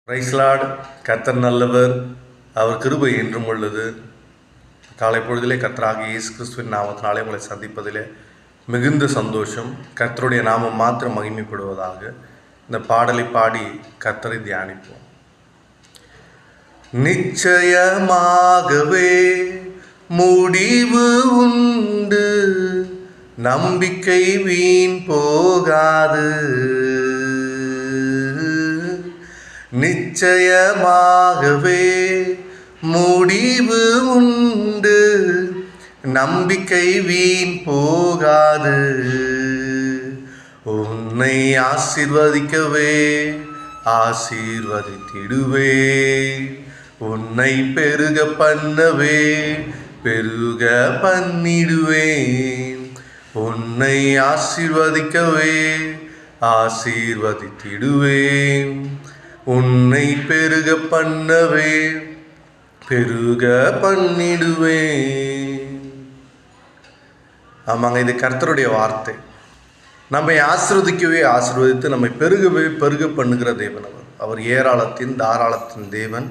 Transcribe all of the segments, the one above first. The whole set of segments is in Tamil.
Price Lord. கர்த்தர் நல்லவர், அவர் கிருபை என்றும் உள்ளது. காலை பொழுதிலே கர்த்தராகிய இயேசு கிறிஸ்துவின் நாமத்தினாலே உங்களை சந்திப்பதிலே மிகுந்த சந்தோஷம். கர்த்தருடைய நாமம் மாத்திரம் மகிமைப்படுவதாக. இந்த பாடலை பாடி கர்த்தரை தியானிப்போம். நிச்சயமாகவே முடிவு உண்டு, நம்பிக்கை வீண் போகாது. நிச்சயமாகவே முடிவு உண்டு, நம்பிக்கை வீண் போகாது. உன்னை ஆசீர்வதிக்கவே ஆசீர்வதித்திடுவே, உன்னை பெருக பண்ணவே பெருக பண்ணிடுவேன். உன்னை ஆசீர்வதிக்கவே ஆசீர்வதித்திடுவேன், உன்னை பெருக பண்ணவே பெருக பண்ணிடுவேன். ஆமாங்க, இது கர்த்தருடைய வார்த்தை. நம்மை ஆசீர்வதிக்கவே ஆசீர்வதித்து நம்மை பெருகவே பெருக பண்ணுகிற தேவன் அவர். அவர் ஏராளத்தின் தாராளத்தின் தேவன்.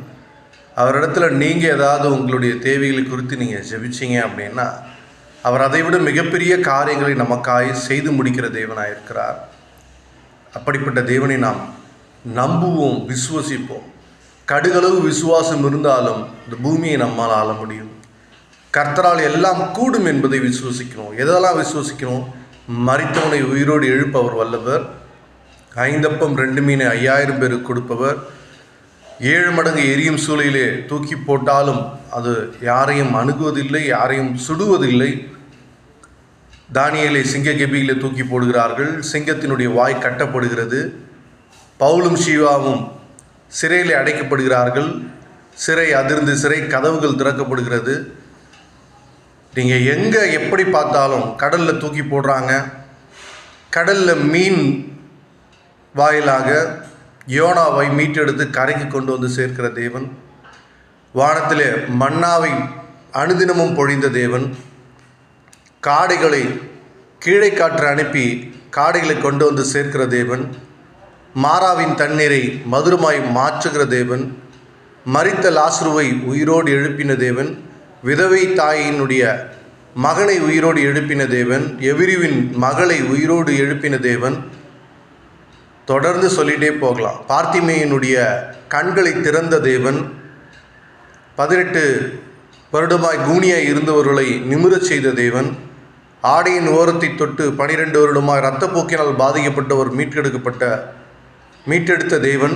அவரிடத்துல நீங்கள் ஏதாவது உங்களுடைய தேவைகளை குறித்து நீங்கள் ஜெபிச்சிங்க அப்படின்னா அவர் அதை விட மிகப்பெரிய காரியங்களை நமக்காய் செய்து முடிக்கிற தேவனாக இருக்கிறார். அப்படிப்பட்ட தேவனை நாம் நம்புவோம், விசுவசிப்போம். கடுகளவு விசுவாசம் இருந்தாலும் இந்த பூமியை நம்மால் ஆள முடியும். கர்த்தரால் எல்லாம் கூடும் என்பதை விசுவசிக்கணும். எதெல்லாம் விசுவசிக்கணும்? மரித்தவனை உயிரோடு எழுப்ப அவர் வல்லவர். 5 அப்பம் 2 மீன் 5000 பேருக்கு கொடுப்பவர். 7 மடங்கு எரியும் சூளையிலே தூக்கி போட்டாலும் அது யாரையும் அணுகுவதில்லை, யாரையும் சுடுவதில்லை. தானியேலை சிங்க கெபியிலே தூக்கி போடுகிறார்கள், சிங்கத்தினுடைய வாய் கட்டப்படுகிறது. பவுலும் ஷீவாவும் சிறையிலே அடைக்கப்படுகிறார்கள். சிறை அதிர்ந்து சிறை கதவுகள் திறக்கப்படுகிறது. நீங்கள் எங்கே எப்படி பார்த்தாலும் கடலில் தூக்கி போடுறாங்க. கடலில் மீன் வாயிலாக யோனாவை மீட்டெடுத்து கரைக்கு கொண்டு வந்து சேர்க்கிற தேவன். வானத்திலே மன்னாவை அனுதினமும் பொழிந்த தேவன். காடைகளை கீழே காற்று அனுப்பி காடைகளை கொண்டு வந்து சேர்க்கிற தேவன். மாறாவின் தண்ணீரை மதுரமாய் மாற்றுகிற தேவன். மரித்த லாசருவை உயிரோடு எழுப்பின தேவன். விதவை தாயினுடைய மகனை உயிரோடு எழுப்பின தேவன். எவிரிவின் மகளை உயிரோடு எழுப்பின தேவன். தொடர்ந்து சொல்லிகிட்டே போகலாம். பார்த்திமேயனுடைய கண்களை திறந்த தேவன். 18 வருடமாய் கூனியாய் இருந்தவர்களை நிமிரச் செய்த தேவன். ஆடையின் ஓரத்தை தொட்டு 12 வருடமாய் இரத்தப்போக்கினால் பாதிக்கப்பட்டவர் மீட்டெடுத்த தேவன்.